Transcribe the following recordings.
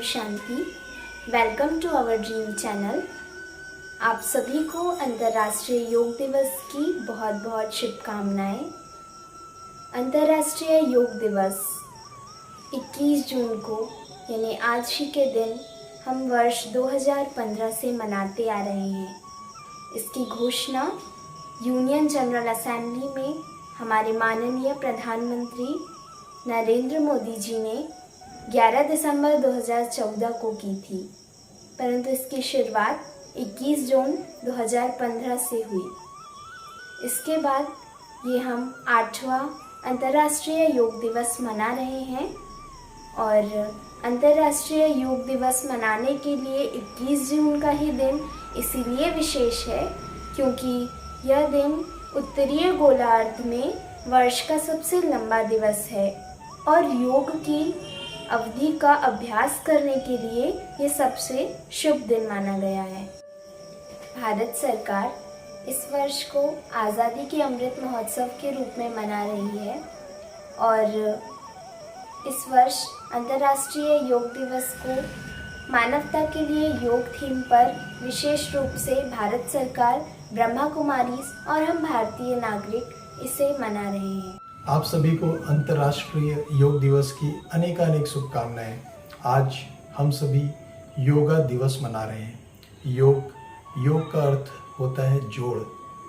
Shanti. Welcome to our dream channel. आप सभी को अंतर्राष्ट्रीय योग दिवस की बहुत बहुत शुभकामनाएं। अंतर्राष्ट्रीय योग दिवस 21 जून को यानी आज ही के दिन हम वर्ष 2015 से मनाते आ रहे हैं। इसकी घोषणा यूनियन जनरल असेंबली में हमारे माननीय प्रधानमंत्री नरेंद्र मोदी जी ने 11 दिसंबर 2014 को की थी, परंतु इसकी शुरुआत 21 जून 2015 से हुई। इसके बाद ये हम 8वां अंतर्राष्ट्रीय योग दिवस मना रहे हैं और अंतर्राष्ट्रीय योग दिवस मनाने के लिए 21 जून का ही दिन इसीलिए विशेष है क्योंकि यह दिन उत्तरीय गोलार्ध में वर्ष का सबसे लंबा दिवस है और योग की अवधि का अभ्यास करने के लिए ये सबसे शुभ दिन माना गया है। भारत सरकार इस वर्ष को आज़ादी के अमृत महोत्सव के रूप में मना रही है और इस वर्ष अंतर्राष्ट्रीय योग दिवस को मानवता के लिए योग थीम पर विशेष रूप से भारत सरकार, ब्रह्मा कुमारीज और हम भारतीय नागरिक इसे मना रहे हैं। आप सभी को अंतर्राष्ट्रीय योग दिवस की अनेकानेक शुभकामनाएं। आज हम सभी योगा दिवस मना रहे हैं। योग का अर्थ होता है जोड़,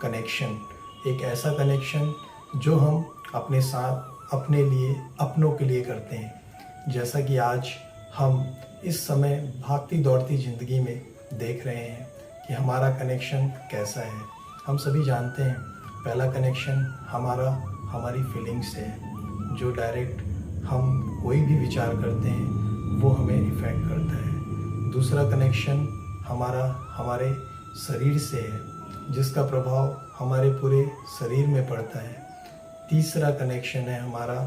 कनेक्शन। एक ऐसा कनेक्शन जो हम अपने साथ, अपने लिए, अपनों के लिए करते हैं। जैसा कि आज हम इस समय भागती दौड़ती ज़िंदगी में देख रहे हैं कि हमारा कनेक्शन कैसा है। हम सभी जानते हैं पहला कनेक्शन हमारी फीलिंग्स है, जो डायरेक्ट हम कोई भी विचार करते हैं वो हमें इफ़ेक्ट करता है। दूसरा कनेक्शन हमारे शरीर से है, जिसका प्रभाव हमारे पूरे शरीर में पड़ता है। तीसरा कनेक्शन है हमारा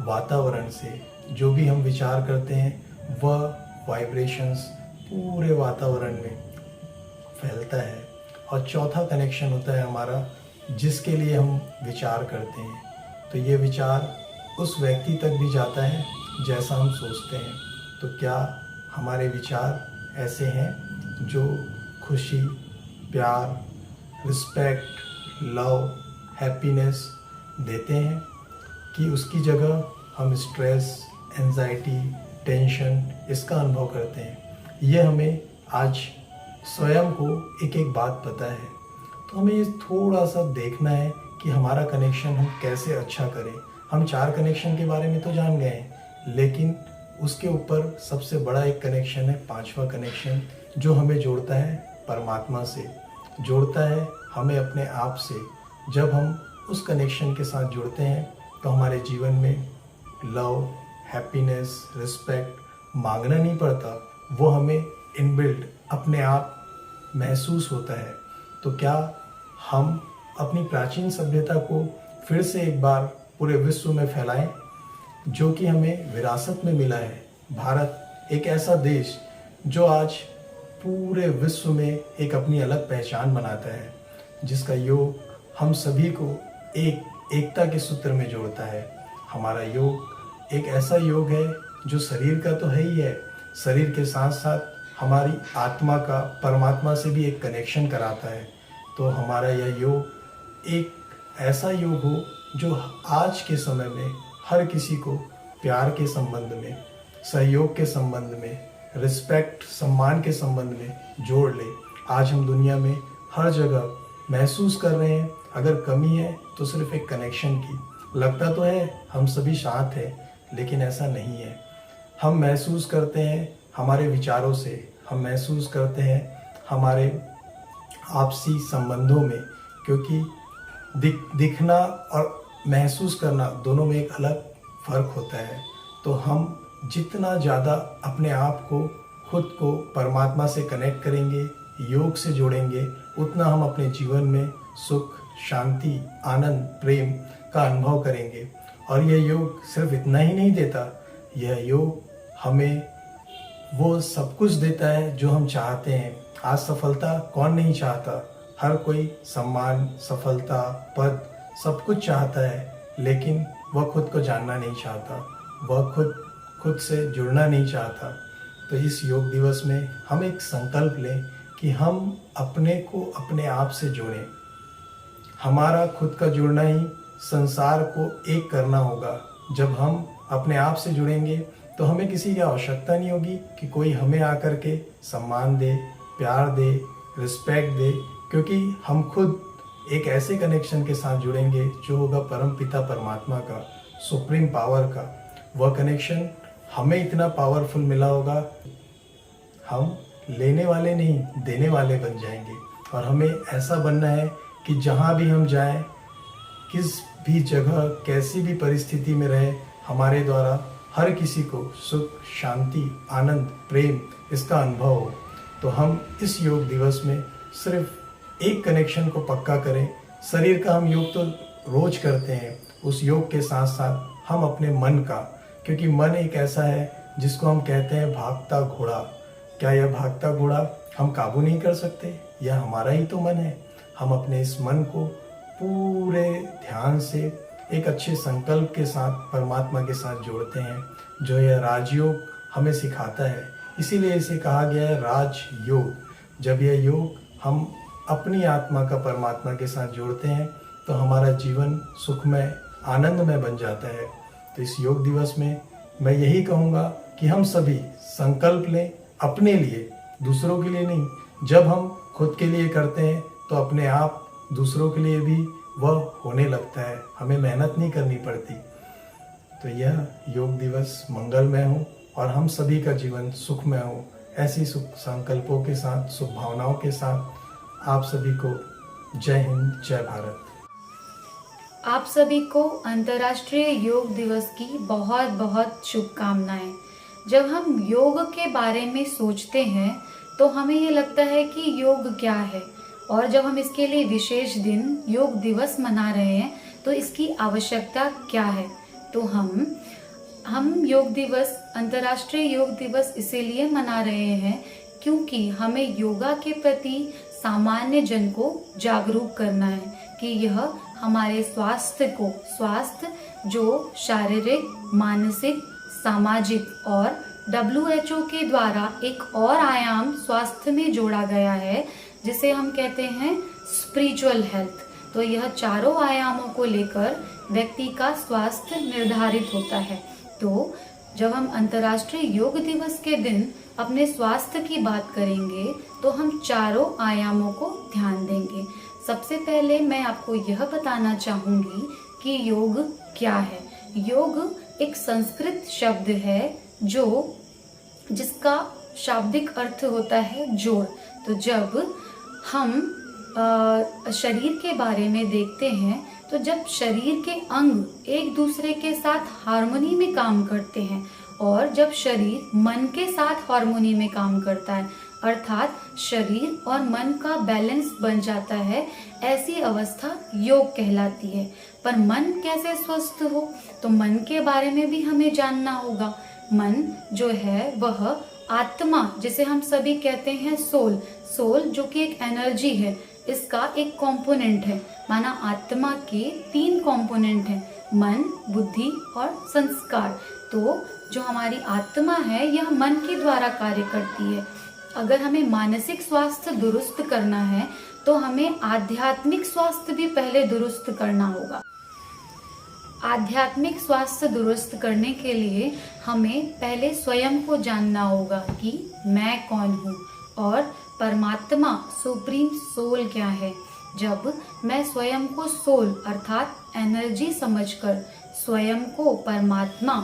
वातावरण से। जो भी हम विचार करते हैं वह वाइब्रेशंस पूरे वातावरण में फैलता है। और चौथा कनेक्शन होता है हमारा, जिसके लिए हम विचार करते हैं, तो ये विचार उस व्यक्ति तक भी जाता है जैसा हम सोचते हैं। तो क्या हमारे विचार ऐसे हैं जो खुशी, प्यार, रिस्पेक्ट, लव, हैप्पीनेस देते हैं, कि उसकी जगह हम स्ट्रेस, एंजाइटी, टेंशन इसका अनुभव करते हैं? ये हमें आज स्वयं को एक एक बात पता है, तो हमें ये थोड़ा सा देखना है कि हमारा कनेक्शन हम कैसे अच्छा करें। हम 4 कनेक्शन के बारे में तो जान गए हैं, लेकिन उसके ऊपर सबसे बड़ा एक कनेक्शन है, 5वां कनेक्शन, जो हमें जोड़ता है परमात्मा से, जोड़ता है हमें अपने आप से। जब हम उस कनेक्शन के साथ जुड़ते हैं तो हमारे जीवन में लव, हैप्पीनेस, रिस्पेक्ट मांगना नहीं पड़ता, वो हमें इनबिल्ट अपने आप महसूस होता है। तो क्या हम अपनी प्राचीन सभ्यता को फिर से एक बार पूरे विश्व में फैलाएं, जो कि हमें विरासत में मिला है। भारत एक ऐसा देश जो आज पूरे विश्व में एक अपनी अलग पहचान बनाता है, जिसका योग हम सभी को एकता के सूत्र में जोड़ता है। हमारा योग एक ऐसा योग है जो शरीर का तो है ही है, शरीर के साथ साथ हमारी आत्मा का परमात्मा से भी एक कनेक्शन कराता है। तो हमारा यह योग एक ऐसा योग हो जो आज के समय में हर किसी को प्यार के संबंध में, सहयोग के संबंध में, रिस्पेक्ट, सम्मान के संबंध में जोड़ ले। आज हम दुनिया में हर जगह महसूस कर रहे हैं, अगर कमी है तो सिर्फ एक कनेक्शन की। लगता तो है हम सभी साथ हैं, लेकिन ऐसा नहीं है। हम महसूस करते हैं हमारे विचारों से, हम महसूस करते हैं हमारे आपसी संबंधों में, क्योंकि दिखना और महसूस करना दोनों में एक अलग फ़र्क होता है। तो हम जितना ज़्यादा अपने आप को, खुद को परमात्मा से कनेक्ट करेंगे, योग से जोड़ेंगे, उतना हम अपने जीवन में सुख, शांति, आनंद, प्रेम का अनुभव करेंगे। और यह योग सिर्फ इतना ही नहीं देता, यह योग हमें वो सब कुछ देता है जो हम चाहते हैं। आज सफलता कौन नहीं चाहता? हर कोई सम्मान, सफलता, पद सब कुछ चाहता है, लेकिन वह खुद को जानना नहीं चाहता, वह खुद से जुड़ना नहीं चाहता। तो इस योग दिवस में हम एक संकल्प लें कि हम अपने को अपने आप से जोड़ें। हमारा खुद का जुड़ना ही संसार को एक करना होगा। जब हम अपने आप से जुड़ेंगे तो हमें किसी की आवश्यकता नहीं होगी कि कोई हमें आकर के सम्मान दे, प्यार दे, रिस्पेक्ट दे, क्योंकि हम खुद एक ऐसे कनेक्शन के साथ जुड़ेंगे जो होगा परम पिता परमात्मा का, सुप्रीम पावर का। वह कनेक्शन हमें इतना पावरफुल मिला होगा, हम लेने वाले नहीं देने वाले बन जाएंगे। और हमें ऐसा बनना है कि जहाँ भी हम जाएं, किस भी जगह, कैसी भी परिस्थिति में रहे, हमारे द्वारा हर किसी को सुख, शांति, आनंद, प्रेम इसका अनुभव हो। तो हम इस योग दिवस में सिर्फ एक कनेक्शन को पक्का करें। शरीर का हम योग तो रोज करते हैं, उस योग के साथ साथ हम अपने मन का, क्योंकि मन एक ऐसा है जिसको हम कहते हैं भागता घोड़ा। क्या यह भागता घोड़ा हम काबू नहीं कर सकते? यह हमारा ही तो मन है। हम अपने इस मन को पूरे ध्यान से एक अच्छे संकल्प के साथ परमात्मा के साथ जोड़ते हैं, जो यह राजयोग हमें सिखाता है। इसीलिए इसे कहा गया है राजयोग। जब यह योग हम अपनी आत्मा का परमात्मा के साथ जोड़ते हैं तो हमारा जीवन सुखमय, आनंदमय बन जाता है। तो इस योग दिवस में मैं यही कहूँगा कि हम सभी संकल्प लें अपने लिए, दूसरों के लिए नहीं। जब हम खुद के लिए करते हैं तो अपने आप दूसरों के लिए भी वह होने लगता है, हमें मेहनत नहीं करनी पड़ती। तो यह योग दिवस मंगलमय हो और हम सभी का जीवन सुखमय हो। ऐसी सुख संकल्पों के साथ, शुभ भावनाओं के साथ आप सभी को जय हिंद, जय भारत। आप सभी को अंतर्राष्ट्रीय योग दिवस की बहुत बहुत शुभकामनाएं। जब हम योग के बारे में सोचते हैं तो हमें ये लगता है कि योग क्या है, और जब हम इसके लिए विशेष दिन योग दिवस मना रहे हैं तो इसकी आवश्यकता क्या है। तो हम योग दिवस, अंतर्राष्ट्रीय योग दिवस इसीलिए मना रहे हैं क्योंकि हमें योगा के प्रति सामान्य जन को जागरूक करना है कि यह हमारे स्वास्थ्य जो शारीरिक, मानसिक, सामाजिक और WHO के द्वारा एक और आयाम स्वास्थ्य में जोड़ा गया है जिसे हम कहते हैं स्पिरिचुअल हेल्थ। तो यह चारों आयामों को लेकर व्यक्ति का स्वास्थ्य निर्धारित होता है। तो जब हम अंतर्राष्ट्रीय योग दिवस के दिन अपने स्वास्थ्य की बात करेंगे तो हम चारों आयामों को ध्यान देंगे। सबसे पहले मैं आपको यह बताना चाहूँगी कि योग क्या है। योग एक संस्कृत शब्द है जिसका शाब्दिक अर्थ होता है जोड़। तो जब हम शरीर के बारे में देखते हैं तो जब शरीर के अंग एक दूसरे के साथ हार्मोनी में काम करते हैं और जब शरीर मन के साथ हार्मोनी में काम करता है, अर्थात शरीर और मन का बैलेंस बन जाता है, ऐसी अवस्था योग कहलाती है। पर मन कैसे स्वस्थ हो, तो मन के बारे में भी हमें जानना होगा। मन जो है वह आत्मा, जिसे हम सभी कहते हैं सोल जो कि एक एनर्जी है, इसका एक कंपोनेंट है। माना आत्मा के 3 कंपोनेंट हैं, मन, बुद्धि और संस्कार। तो जो हमारी आत्मा है यह मन के द्वारा कार्य करती है। अगर हमें मानसिक स्वास्थ्य दुरुस्त करना है तो हमें आध्यात्मिक स्वास्थ्य भी पहले दुरुस्त करना होगा। आध्यात्मिक स्वास्थ्य दुरुस्त करने के लिए हमें पहले स्वयं को जानना होगा कि मैं कौन हूँ और परमात्मा सुप्रीम सोल क्या है। जब मैं स्वयं को सोल अर्थात एनर्जी समझकर स्वयं को परमात्मा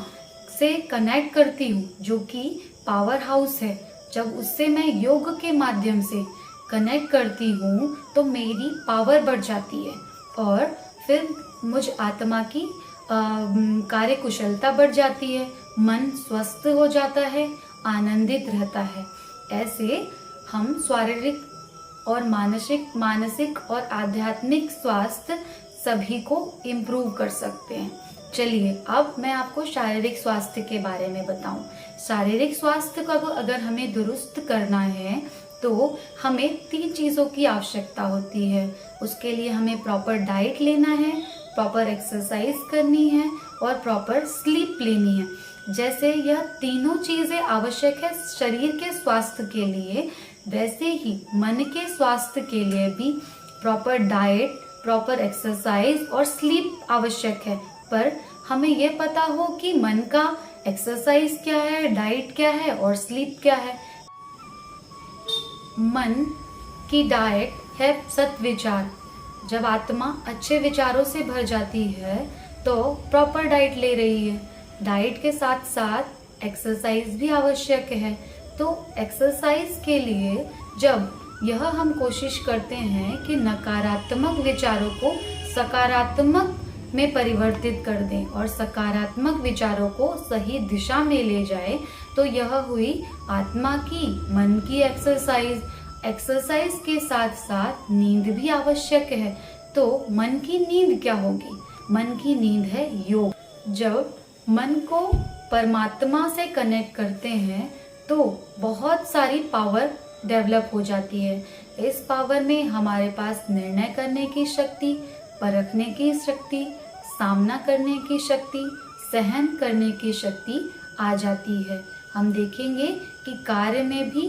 से कनेक्ट करती हूँ, जो कि पावर हाउस है, जब उससे मैं योग के माध्यम से कनेक्ट करती हूँ तो मेरी पावर बढ़ जाती है और फिर मुझ आत्मा की कार्य कुशलता बढ़ जाती है, मन स्वस्थ हो जाता है, आनंदित रहता है। ऐसे हम शारीरिक और मानसिक और आध्यात्मिक स्वास्थ्य सभी को इम्प्रूव कर सकते हैं। चलिए अब मैं आपको शारीरिक स्वास्थ्य के बारे में बताऊं। शारीरिक स्वास्थ्य को अगर हमें दुरुस्त करना है तो हमें 3 चीज़ों की आवश्यकता होती है। उसके लिए हमें प्रॉपर डाइट लेना है, प्रॉपर एक्सरसाइज करनी है और प्रॉपर स्लीप लेनी है। जैसे यह तीनों चीजें आवश्यक है शरीर के स्वास्थ्य के लिए, वैसे ही मन के स्वास्थ्य के लिए भी प्रॉपर डाइट, प्रॉपर एक्सरसाइज और स्लीप आवश्यक है। पर हमें यह पता हो कि मन का एक्सरसाइज क्या है, डाइट क्या है और स्लीप क्या है। मन की डाइट है सत्विचार। जब आत्मा अच्छे विचारों से भर जाती है तो प्रॉपर डाइट ले रही है। डाइट के साथ साथ एक्सरसाइज भी आवश्यक है। तो एक्सरसाइज के लिए जब यह हम कोशिश करते हैं कि नकारात्मक विचारों को सकारात्मक में परिवर्तित कर दें और सकारात्मक विचारों को सही दिशा में ले जाए, तो यह हुई आत्मा की, मन की एक्सरसाइज। एक्सरसाइज के साथ साथ नींद भी आवश्यक है। तो मन की नींद क्या होगी? मन की नींद है योग। जब मन को परमात्मा से कनेक्ट करते हैं तो बहुत सारी पावर डेवलप हो जाती है। इस पावर में हमारे पास निर्णय करने की शक्ति, परखने की शक्ति, सामना करने की शक्ति, सहन करने की शक्ति आ जाती है। हम देखेंगे कि कार्य में भी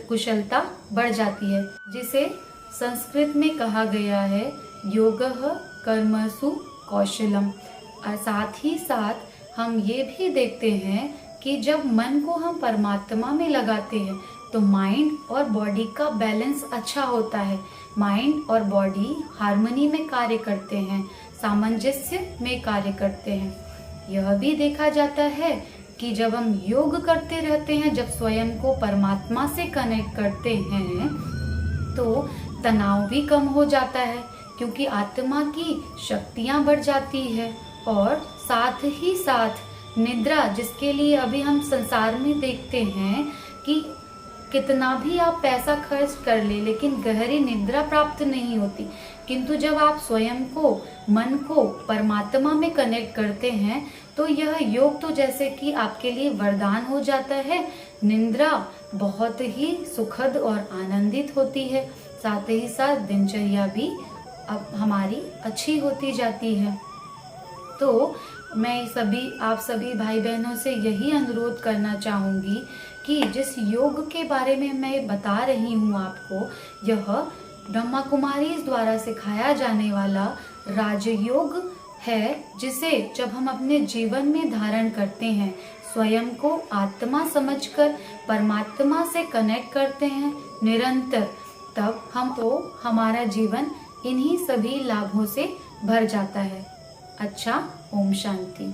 कुशलता बढ़ जाती है, जिसे संस्कृत में कहा गया है योगः कर्मसु कौशलम। और साथ ही साथ हम ये भी देखते हैं कि जब मन को हम परमात्मा में लगाते हैं तो माइंड और बॉडी का बैलेंस अच्छा होता है। माइंड और बॉडी हार्मनी में कार्य करते हैं, सामंजस्य में कार्य करते हैं। यह भी देखा जाता है कि जब हम योग करते रहते हैं, जब स्वयं को परमात्मा से कनेक्ट करते हैं तो तनाव भी कम हो जाता है, क्योंकि आत्मा की शक्तियां बढ़ जाती है। और साथ ही साथ निद्रा, जिसके लिए अभी हम संसार में देखते हैं कि कितना भी आप पैसा खर्च कर ले लेकिन गहरी निद्रा प्राप्त नहीं होती, किंतु जब आप स्वयं को, मन को परमात्मा में कनेक्ट करते हैं तो यह योग तो जैसे कि आपके लिए वरदान हो जाता है। निद्रा बहुत ही सुखद और आनंदित होती है। साथ ही साथ दिनचर्या भी अब हमारी अच्छी होती जाती है। तो मैं आप सभी भाई बहनों से यही अनुरोध करना चाहूँगी कि जिस योग के बारे में मैं बता रही हूँ आपको, यह ब्रह्मा कुमारी द्वारा सिखाया जाने वाला राजयोग है, जिसे जब हम अपने जीवन में धारण करते हैं, स्वयं को आत्मा समझकर परमात्मा से कनेक्ट करते हैं निरंतर, तब हमारा जीवन इन्हीं सभी लाभों से भर जाता है। अच्छा, ओम शांति।